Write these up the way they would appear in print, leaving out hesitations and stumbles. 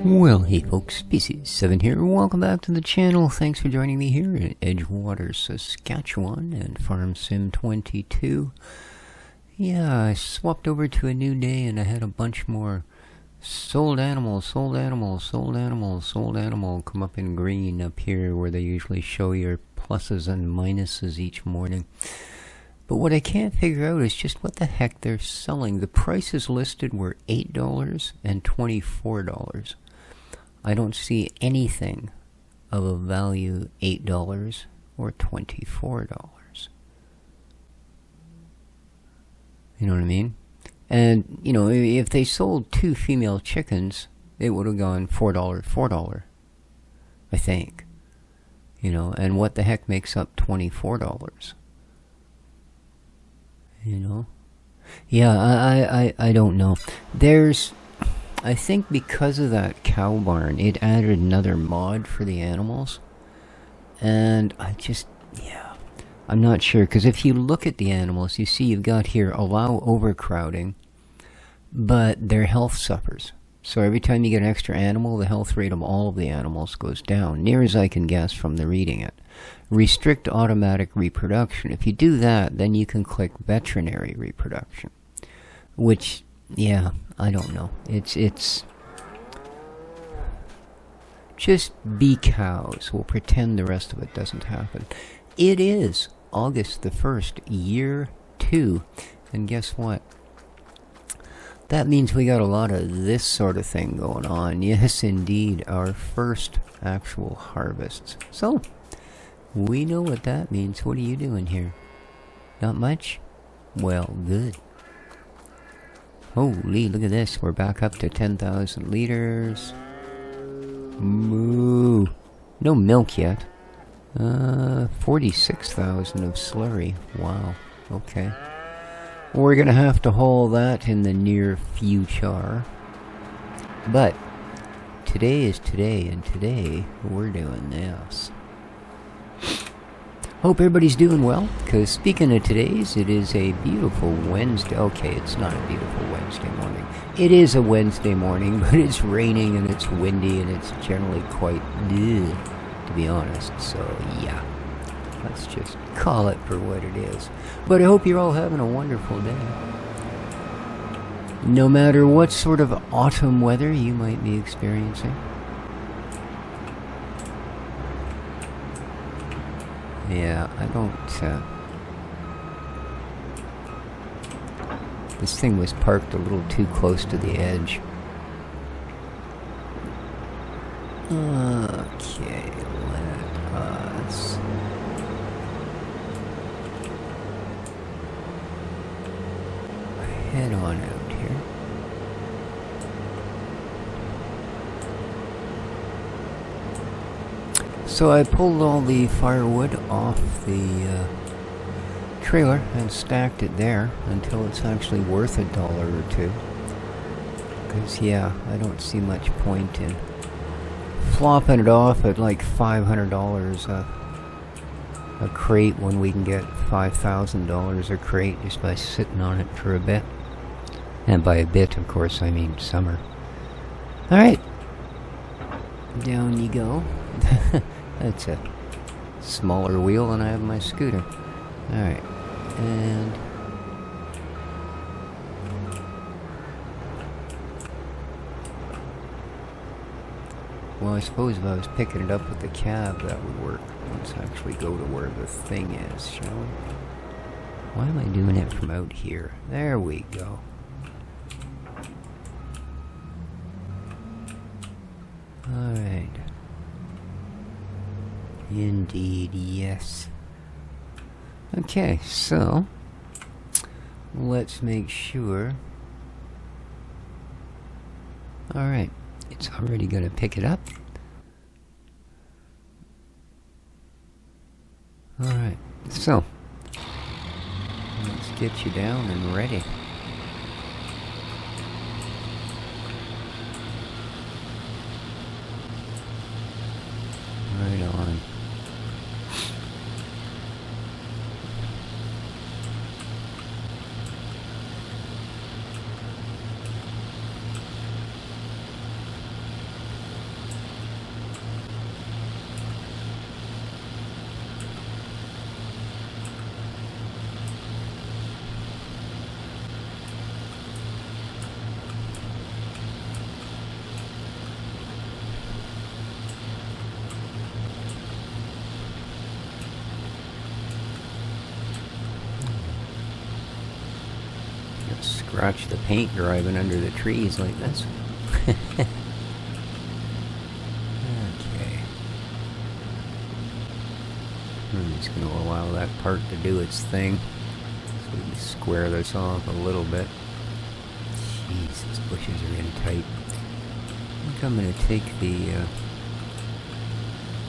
Well, hey folks, Species7 here. Welcome back to the channel. Thanks for joining me here in Edgewater, Saskatchewan and Farm Sim 22. Yeah, I swapped over to a new day and I had a bunch more sold animals come up in green up here where they usually show your pluses and minuses each morning. But what I can't figure out is just what the heck they're selling. The prices listed were $8 and $24. I don't see anything of a value $8 or $24. You know what I mean? And, you know, if they sold 2 female chickens, it would have gone $4, I think. You know, and what the heck makes up $24? You know? Yeah, I don't know. I think because of that cow barn, it added another mod for the animals. And I'm not sure. Because if you look at the animals, you see you've got here, allow overcrowding, but their health suffers. So every time you get an extra animal, the health rate of all of the animals goes down, near as I can guess from the reading it. Restrict automatic reproduction. If you do that, then you can click veterinary reproduction. Which, yeah, I don't know. It's just be cows. We'll pretend the rest of it doesn't happen. It is August the 1st, year 2. And guess what? That means we got a lot of this sort of thing going on. Yes, indeed, our first actual harvests. So, we know what that means. What are you doing here? Not much? Well, good. Holy, look at this. We're back up to 10,000 liters. Moo. No milk yet. 46,000 of slurry. Wow. Okay. We're going to have to haul that in the near future. But today is today, and today we're doing this. Hope everybody's doing well, because speaking of today's, it is a beautiful Wednesday. Okay, it's not a beautiful Wednesday morning. It is a Wednesday morning, but it's raining and it's windy and it's generally quite ugh, to be honest. So, yeah. Let's just call it for what it is. But I hope you're all having a wonderful day. No matter what sort of autumn weather you might be experiencing. Yeah, I don't... This thing was parked a little too close to the edge. Okay, let us... head on out here. So I pulled all the firewood off the trailer and stacked it there until it's actually worth $1 or $2. Because, yeah, I don't see much point in flopping it off at like $500 a crate when we can get $5,000 a crate just by sitting on it for a bit. And by a bit, of course, I mean summer. Alright. Down you go. That's a smaller wheel than I have my scooter. Alright. And... well, I suppose if I was picking it up with the cab, that would work. Let's actually go to where the thing is, shall we? Why am I doing it from out here? There we go. Alright. Indeed, yes. Okay, so let's make sure. Alright, it's already going to pick it up. Alright, so let's get you down and ready. Right on. scratch the paint driving under the trees like this. Okay. I'm just going to allow that part to do its thing. So we can square this off a little bit. Jeez, these bushes are in tight. I think I'm going to take the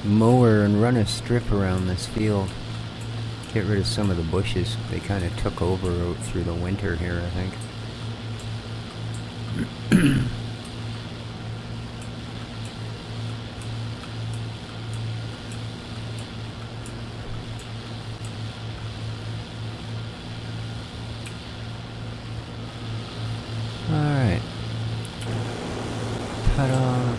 mower and run a strip around this field. Get rid of some of the bushes. They kind of took over out through the winter here, I think. Alright. Ta-da!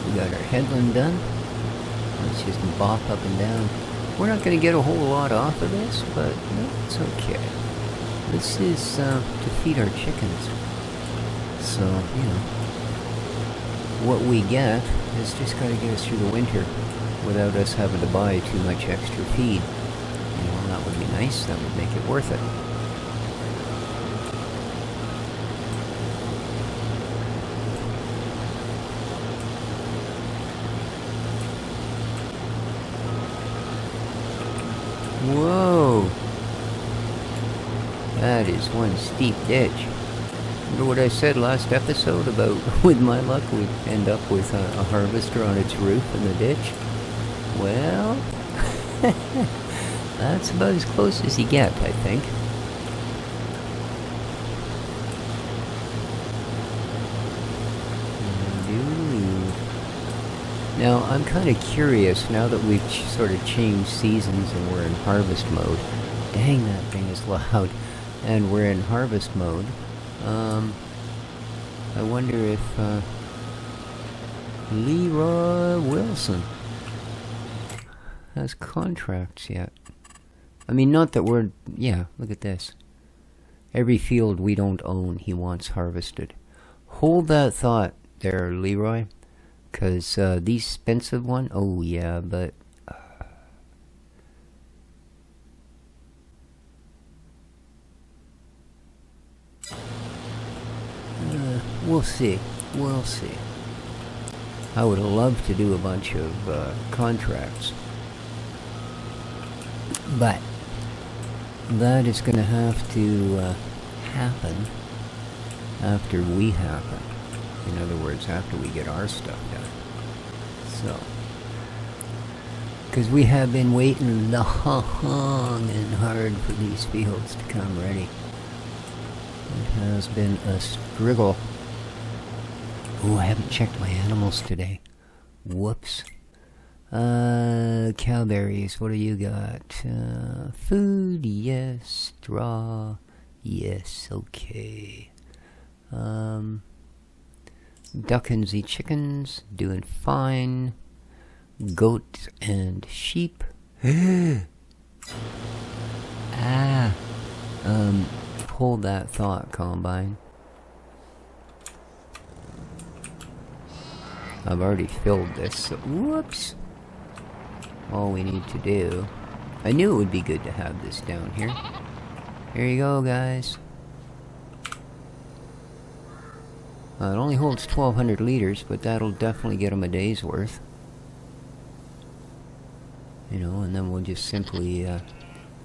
We got our headland done. Let's just bop up and down. We're not going to get a whole lot off of this, but no, it's okay. This is to feed our chickens. So, you know, what we get is just got to get us through the winter without us having to buy too much extra feed. You know, that would be nice. That would make it worth it. Whoa! That is one steep ditch. Remember what I said last episode about with my luck we'd end up with a harvester on its roof in the ditch? Well, that's about as close as you get, I think. Now, I'm kind of curious, now that we've sort of changed seasons and we're in harvest mode. Dang, that thing is loud. And we're in harvest mode. I wonder if Leroy Wilson has contracts yet. I mean, not that we're... Yeah, look at this. Every field we don't own, he wants harvested. Hold that thought there, Leroy. Because the expensive one, oh yeah, but... we'll see. We'll see. I would love to do a bunch of contracts. But that is going to have to happen after we happen. In other words, after we get our stuff done. So, because we have been waiting long and hard for these fields to come ready. It has been a struggle. Oh, I haven't checked my animals today. Whoops. Cowberries, what do you got? Food, yes. Straw, yes, okay. Duckins and chickens, doing fine. Goats and sheep. Hold that thought, Combine. I've already filled this, so whoops. All we need to do... I knew it would be good to have this down here. Here you go, guys. It only holds 1,200 liters, but that'll definitely get them a day's worth. You know, and then we'll just simply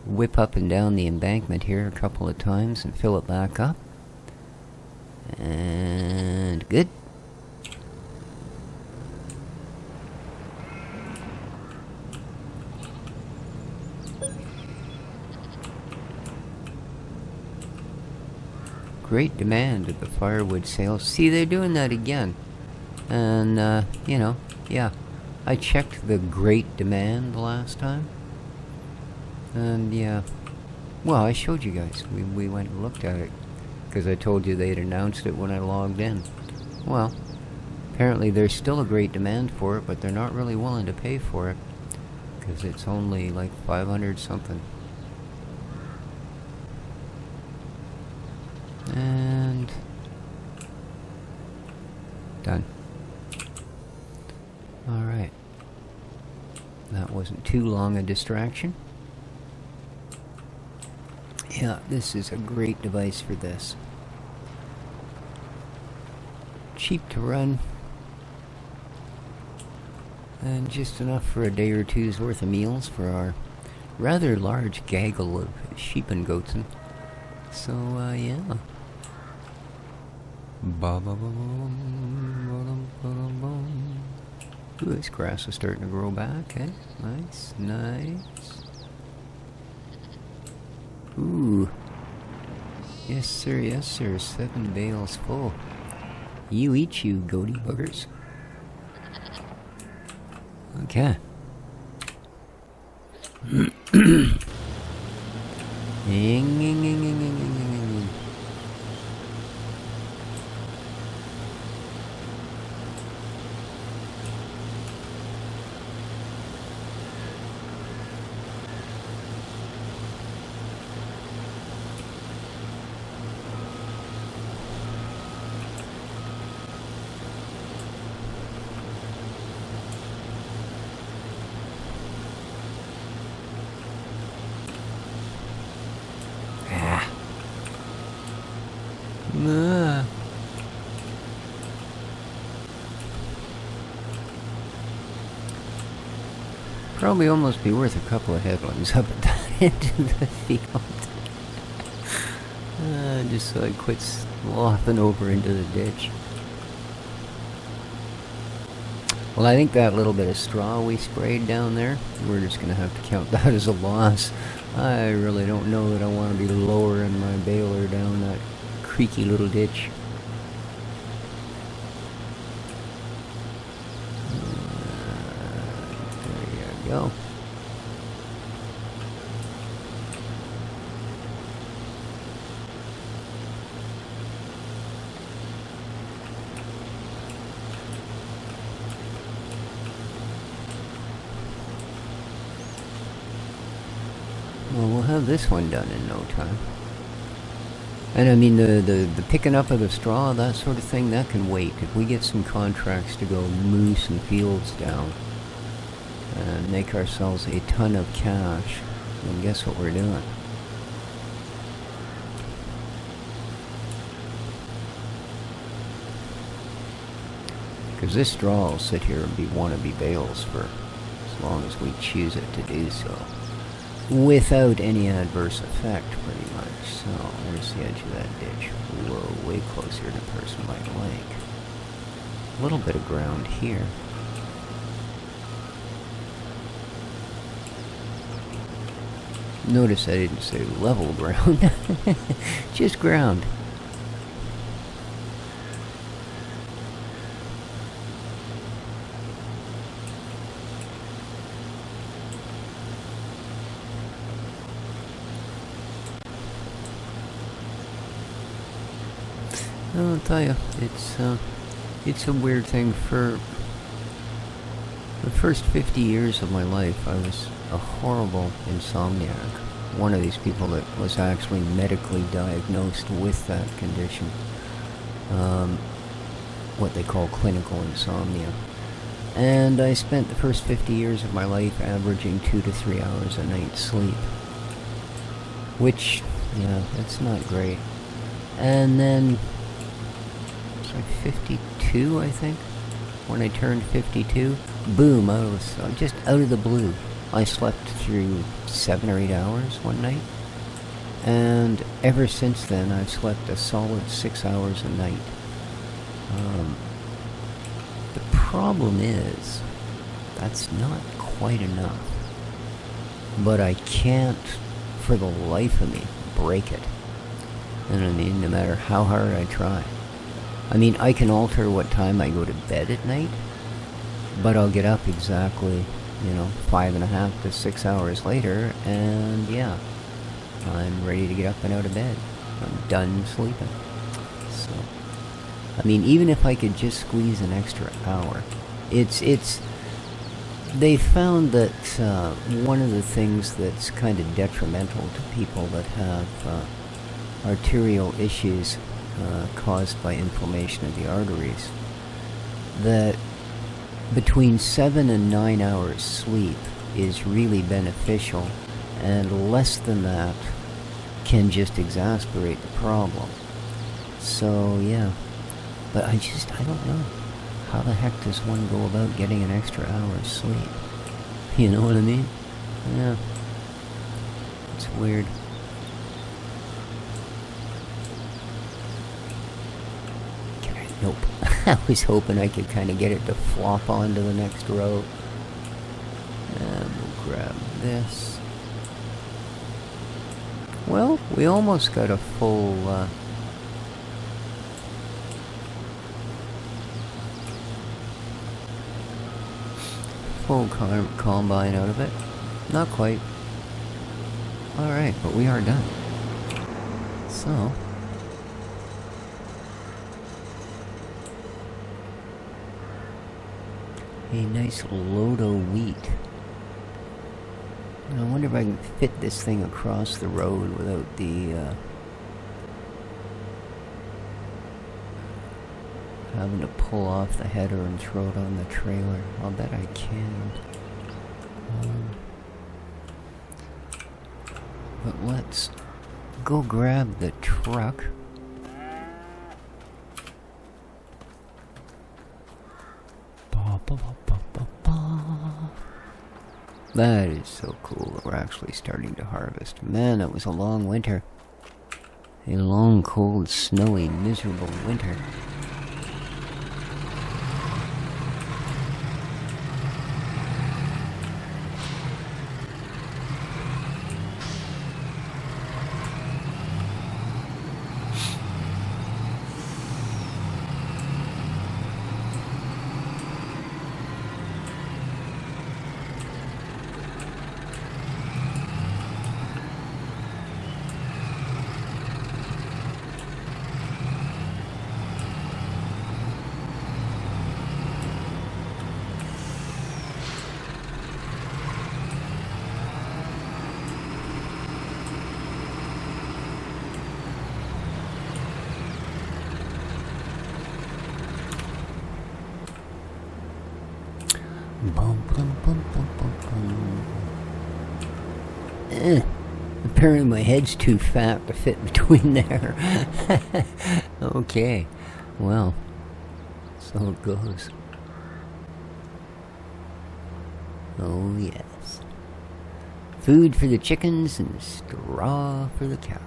whip up and down the embankment here a couple of times and fill it back up. And good. Great demand at the firewood sales. See, they're doing that again. And, you know, yeah. I checked the great demand the last time. And, yeah. Well, I showed you guys. We went and looked at it. Because I told you they'd announced it when I logged in. Well, apparently there's still a great demand for it, but they're not really willing to pay for it. Because it's only like 500 something. And Done. Alright. That wasn't too long a distraction. Yeah, this is a great device for this. Cheap to run. And just enough for a day or two's worth of meals for our rather large gaggle of sheep and goats. So, yeah. Ooh, this grass is starting to grow back, eh? Nice, nice. Ooh. Yes, sir, yes, sir. 7 bales full. You eat, you goaty buggers. Okay. Probably almost be worth a couple of headlands up at that end of the field. Just so I quit sloughing over into the ditch. Well, I think that little bit of straw we sprayed down there, we're just going to have to count that as a loss. I really don't know that I want to be lowering my baler down that creaky little ditch. There you go. Well, we'll have this one done in no time. And I mean, the picking up of the straw, that sort of thing, that can wait. If we get some contracts to go moose and fields down and make ourselves a ton of cash, then guess what we're doing? Because this straw will sit here and be wannabe bales for as long as we choose it to do so. Without any adverse effect, pretty much. So, there's the edge of that ditch. Whoa, way closer than a person might like. A little bit of ground here. Notice I didn't say level ground. Just ground. I'll tell you, it's a weird thing. For the first 50 years of my life, I was a horrible insomniac. One of these people that was actually medically diagnosed with that condition. What they call clinical insomnia. And I spent the first 50 years of my life averaging 2 to 3 hours a night sleep. Which, yeah, that's not great. And then, like 52, I think, when I turned 52, boom, just out of the blue, I slept through 7 or 8 hours one night, and ever since then I've slept a solid 6 hours a night. The problem is, that's not quite enough, but I can't, for the life of me, break it. And I mean, no matter how hard I try. I mean, I can alter what time I go to bed at night, but I'll get up exactly, 5.5 to 6 hours later, and yeah, I'm ready to get up and out of bed. I'm done sleeping. So, I mean, even if I could just squeeze an extra hour, they found that one of the things that's kind of detrimental to people that have arterial issues caused by inflammation of the arteries that between 7 and 9 hours sleep is really beneficial, and less than that can just exacerbate the problem. So yeah, but I don't know. How the heck does one go about getting an extra hour's sleep? You know what I mean? Yeah. It's weird. Nope. I was hoping I could kind of get it to flop onto the next row. And we'll grab this. Well, we almost got a full... full combine out of it. Not quite. Alright, but we are done. So... a nice load of wheat. And I wonder if I can fit this thing across the road without the having to pull off the header and throw it on the trailer. I'll bet I can. But let's go grab the truck. That is so cool that we're actually starting to harvest. Man, it was a long winter. A long, cold, snowy, miserable winter. Apparently my head's too fat to fit between there. Okay, well, so it goes. Oh yes. Food for the chickens and straw for the cows.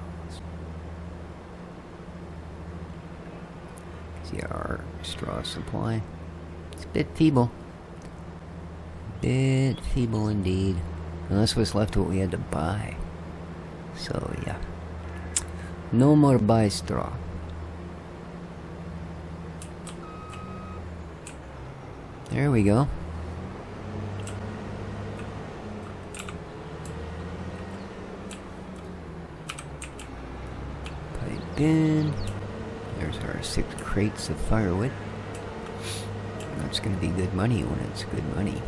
See our straw supply. It's a bit feeble. Bit feeble indeed. And this was left what we had to buy. So yeah. No more buy straw. There we go. Pipe in. There's our 6 crates of firewood. That's going to be good money when it's good money.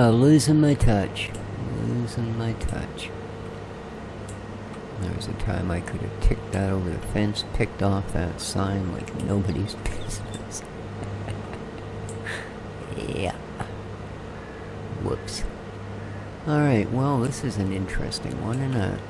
Losing my touch. Losing my touch. There was a time I could have ticked that over the fence, picked off that sign like nobody's business. Yeah. Whoops. Alright, well, this is an interesting one, isn't it?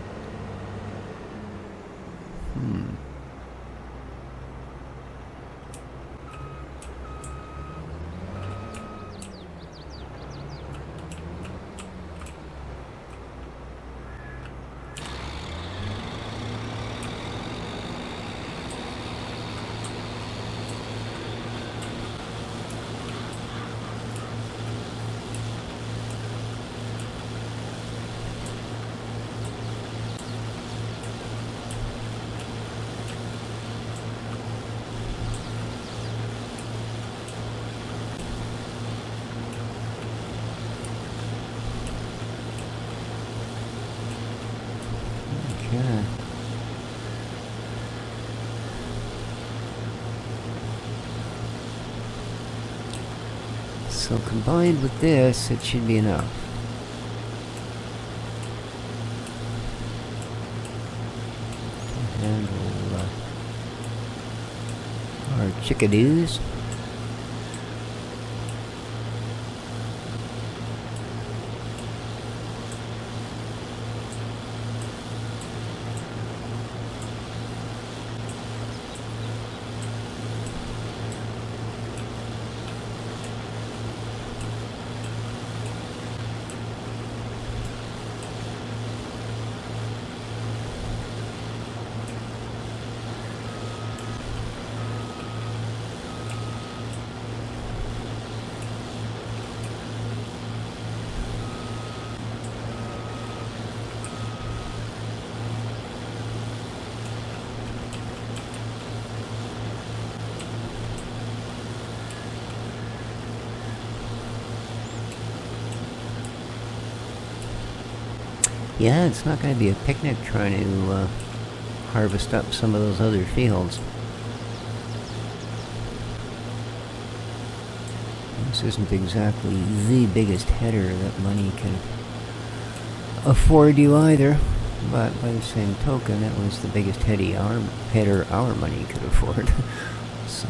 Okay. So combined with this, it should be enough. handle our chickadees. Yeah, it's not going to be a picnic trying to harvest up some of those other fields. This isn't exactly the biggest header that money can afford you either, but by the same token, it was the biggest header our money could afford. So,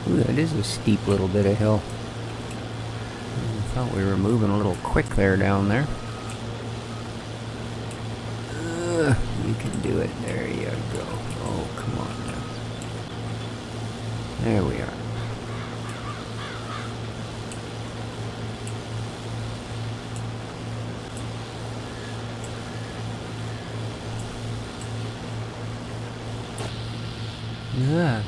ooh, that is a steep little bit of hill. I thought we were moving a little quick there down there. You can do it. There you go. Oh, come on now. There we are. Yeah.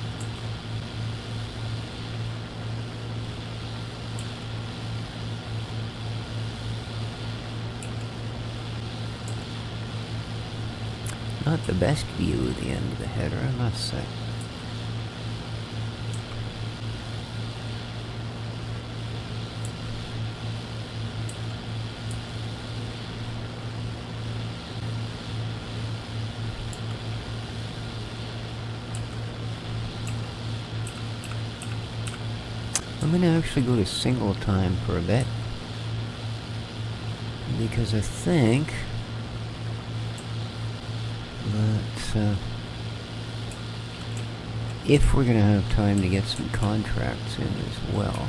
Not the best view of the end of the header, I must say. I'm going to actually go to single time for a bit, because I think that if we're going to have time to get some contracts in as well.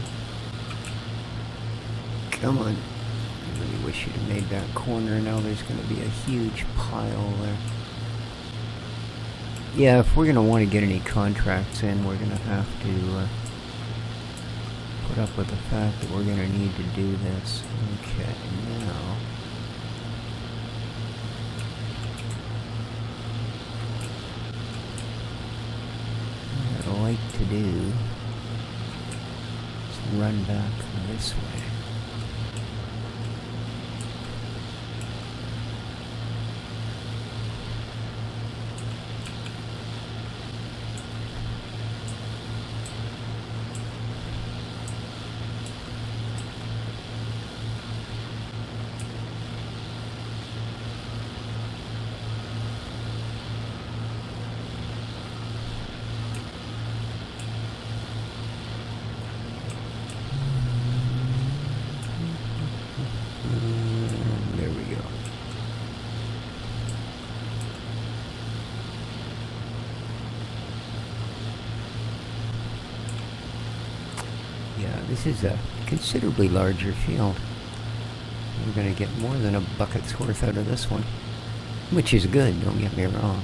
Come on. I really wish you'd have made that corner. Now there's going to be a huge pile there. Yeah, if we're going to want to get any contracts in, we're going to have to put up with the fact that we're going to need to do this. Okay, now... what I'd like to do is run back this way. There we go. Yeah, this is a considerably larger field. We're going to get more than a bucket's worth out of this one, which is good, don't get me wrong.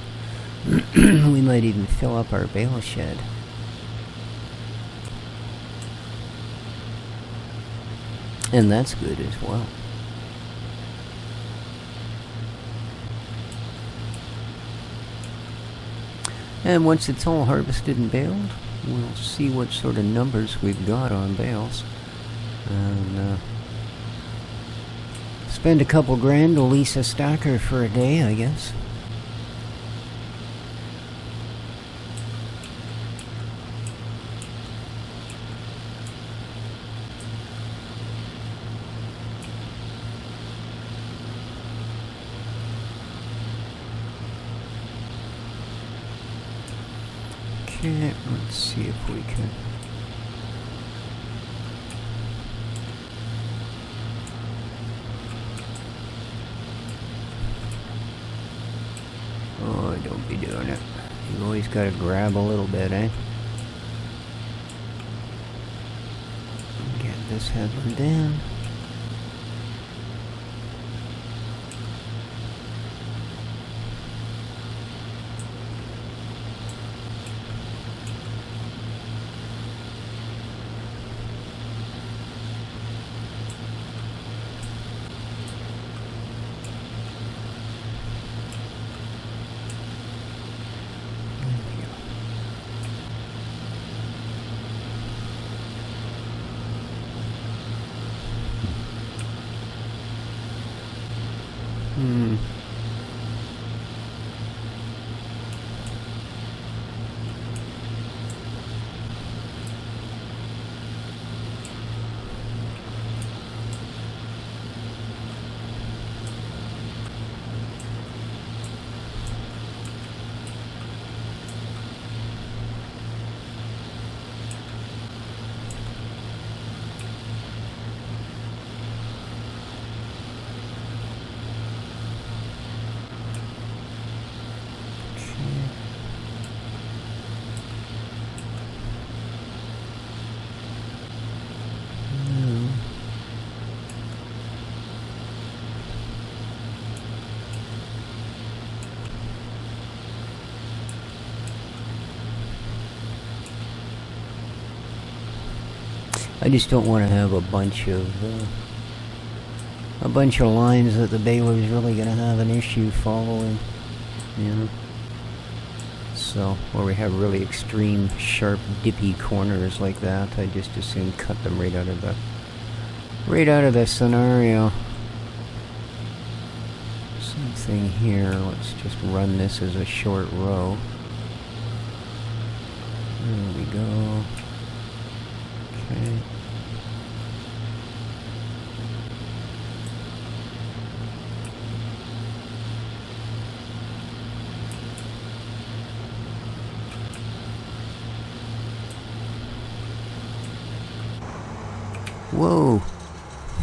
We might even fill up our bale shed. And that's good as well. And once it's all harvested and baled, we'll see what sort of numbers we've got on bales. And spend a couple grand to lease a stacker for a day, I guess. Okay, let's see if we can. don't be doing it. You always gotta grab a little bit, eh? Get this headland in. I just don't want to have a bunch of lines that the baler's really going to have an issue following, you know. So, where we have really extreme, sharp, dippy corners like that, I just as soon cut them right out of the scenario. Same thing here. Let's just run this as a short row. There we go. Okay. Whoa!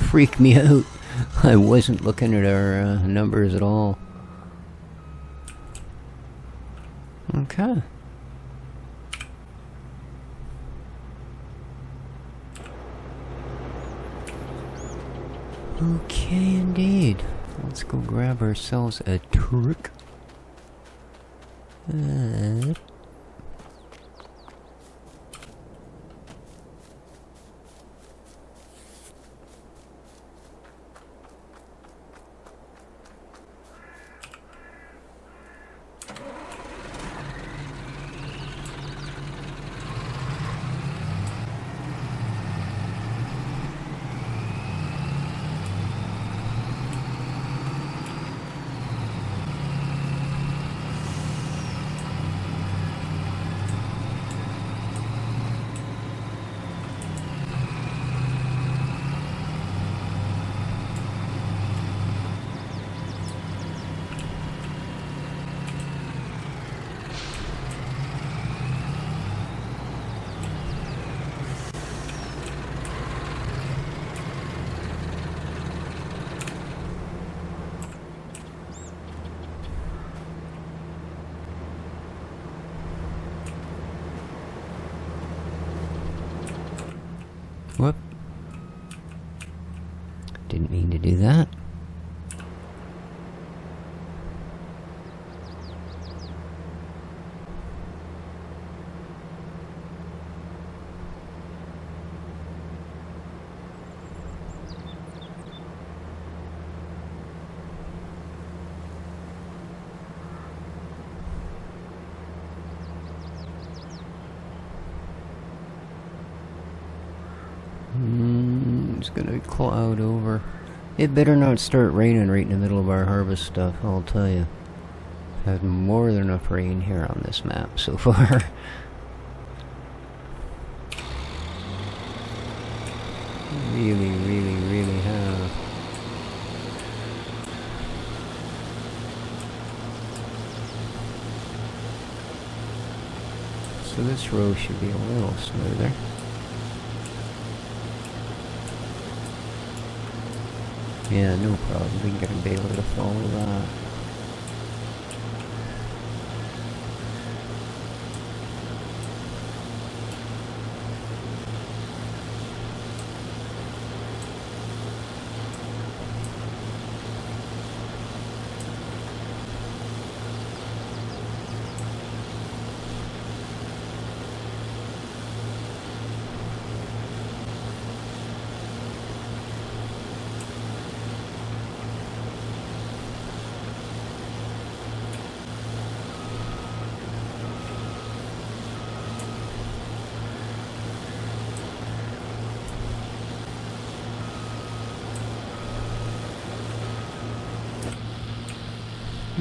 Freaked me out. I wasn't looking at our numbers at all. Okay. Okay, indeed. Let's go grab ourselves a truck. Whoop. Didn't mean to do that. It's gonna cloud over. It better not start raining right in the middle of our harvest stuff, I'll tell you. Had more than enough rain here on this map so far. Really have. So this row should be a little smoother. Yeah, no problem. We can get a baler to follow that.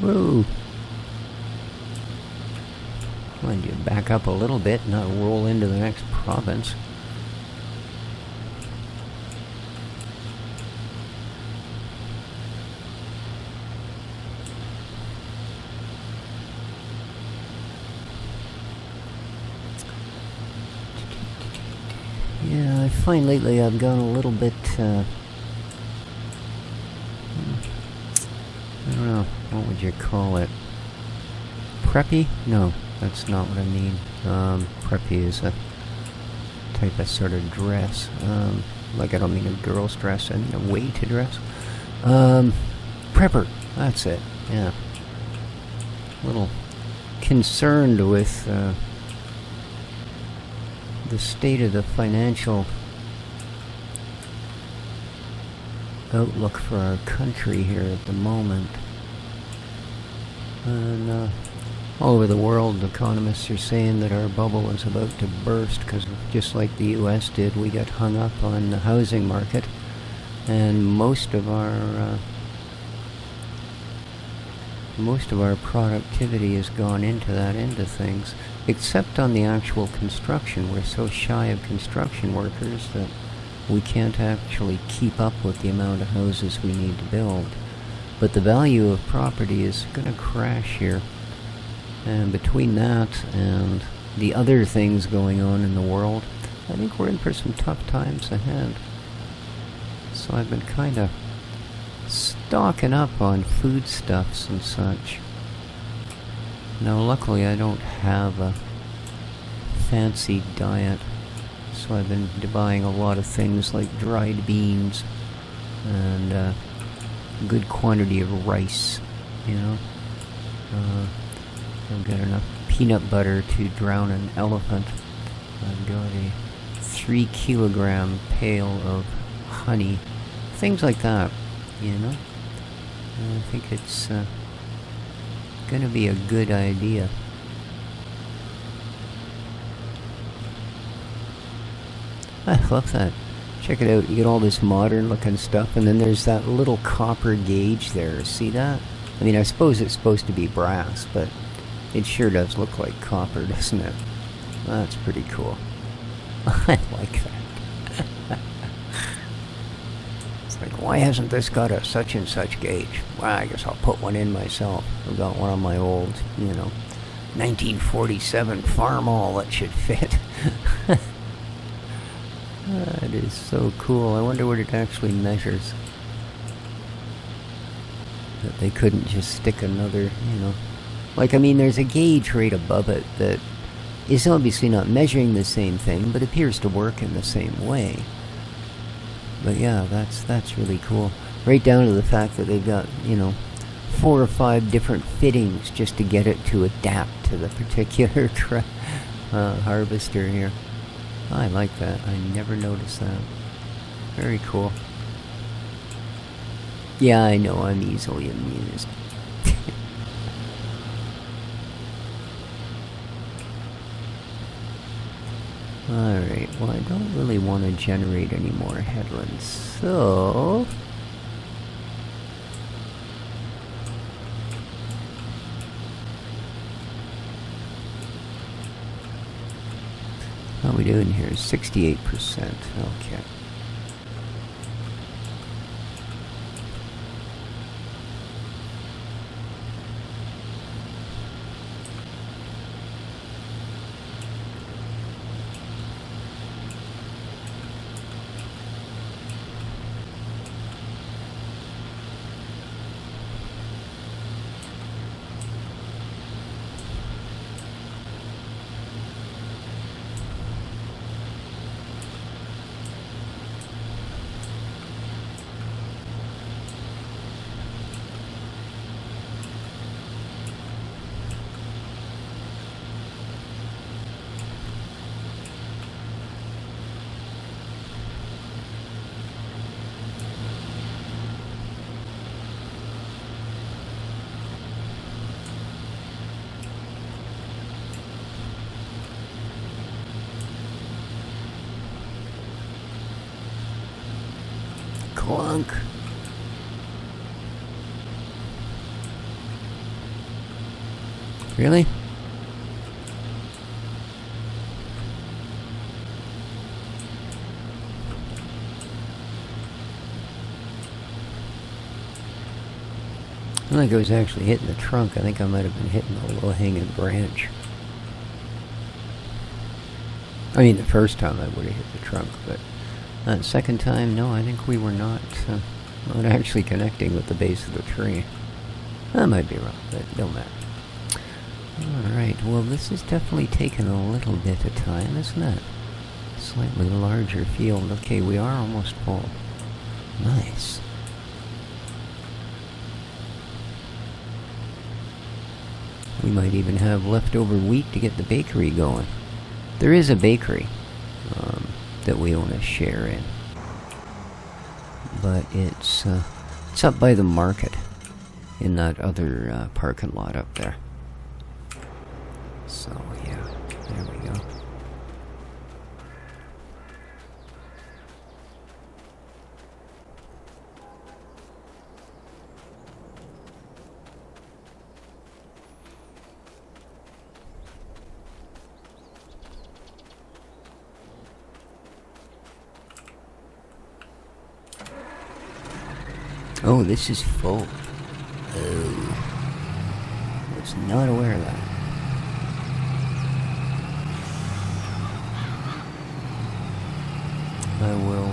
Whoa. Mind you back up a little bit, not roll into the next province. Yeah, I find lately I've gone a little bit, I don't know, what would you call it? Preppy? No, that's not what I mean. Preppy is a type of sort of dress. Like I don't mean a girl's dress, I mean a way to dress. Prepper, that's it, yeah. A little concerned with, the state of the financial outlook for our country here at the moment. And all over the world, economists are saying that our bubble is about to burst because just like the US did, we got hung up on the housing market, and most of our productivity has gone into things, except on the actual construction. We're so shy of construction workers that we can't actually keep up with the amount of houses we need to build. But the value of property is going to crash here. And between that and the other things going on in the world, I think we're in for some tough times ahead. So I've been kind of stocking up on foodstuffs and such. Now luckily I don't have a fancy diet, so I've been buying a lot of things like dried beans and a good quantity of rice, you know. I've got enough peanut butter to drown an elephant. I've got a 3-kilogram pail of honey, things like that, you know. And I think it's gonna be a good idea. I love that. Check it out. You get all this modern looking stuff, and then there's that little copper gauge there. See that? I mean, I suppose it's supposed to be brass, but it sure does look like copper, doesn't it? That's pretty cool. I like that. It's like, why hasn't this got a such and such gauge? Well, I guess I'll put one in myself. I've got one on my old, 1947 Farmall that should fit. That is so cool. I wonder what it actually measures. That they couldn't just stick another, Like, I mean, there's a gauge right above it that is obviously not measuring the same thing, but appears to work in the same way. But yeah, that's really cool. Right down to the fact that they've got, 4 or 5 different fittings just to get it to adapt to the particular harvester here. I like that. I never noticed that. Very cool. Yeah, I know, I'm easily amused. Alright, well, I don't really want to generate any more headlands, so... How are we doing here? 68%. Okay. Clunk. Really? I don't think I was actually hitting the trunk. I think I might have been hitting a low-hanging branch. I mean, the first time I would have hit the trunk, but the second time, no, I think we were not actually connecting with the base of the tree. I might be wrong, but it don't matter. Alright, well, this has definitely taken a little bit of time, isn't it? Slightly larger field. Okay, we are almost full. Nice. We might even have leftover wheat to get the bakery going. There is a bakery that we own a share in, but it's up by the market in that other parking lot up there. So yeah, there we go. Oh, this is full. Oh. Was not aware of that. I will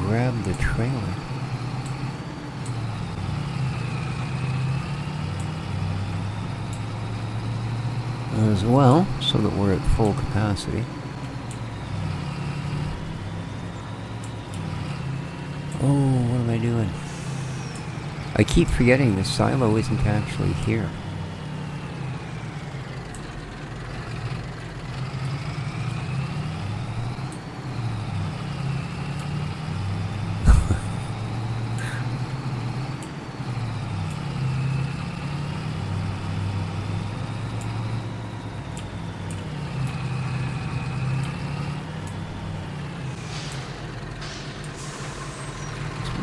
grab the trailer. As well, so that we're at full capacity. Oh, what am I doing? I keep forgetting the silo isn't actually here.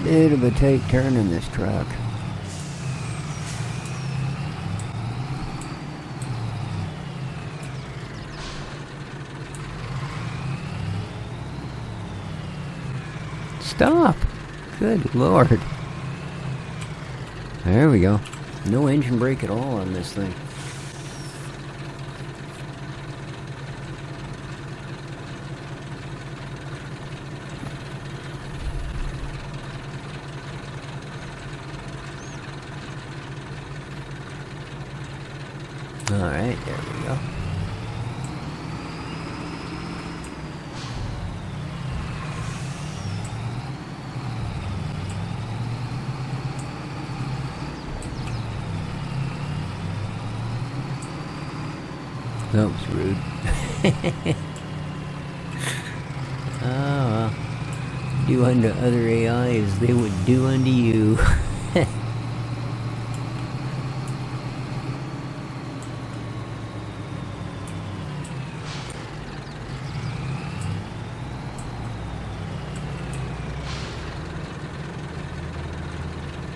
Bit of a tight turn in this truck. Stop! Good Lord. There we go. No engine brake at all on this thing. Alright, there we go. That was rude. Oh, well. Do unto other AI as they would do unto you.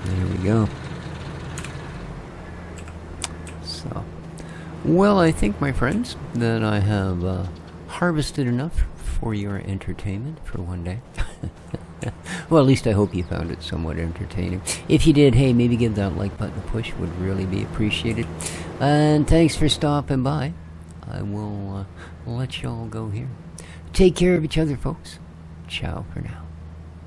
There we go. So, well, I think, my friends, that I have harvested enough for your entertainment for one day. Well, at least I hope you found it somewhat entertaining. If you did, hey, maybe give that like button a push. Would really be appreciated. And thanks for stopping by. I will let you all go here. Take care of each other, folks. Ciao for now.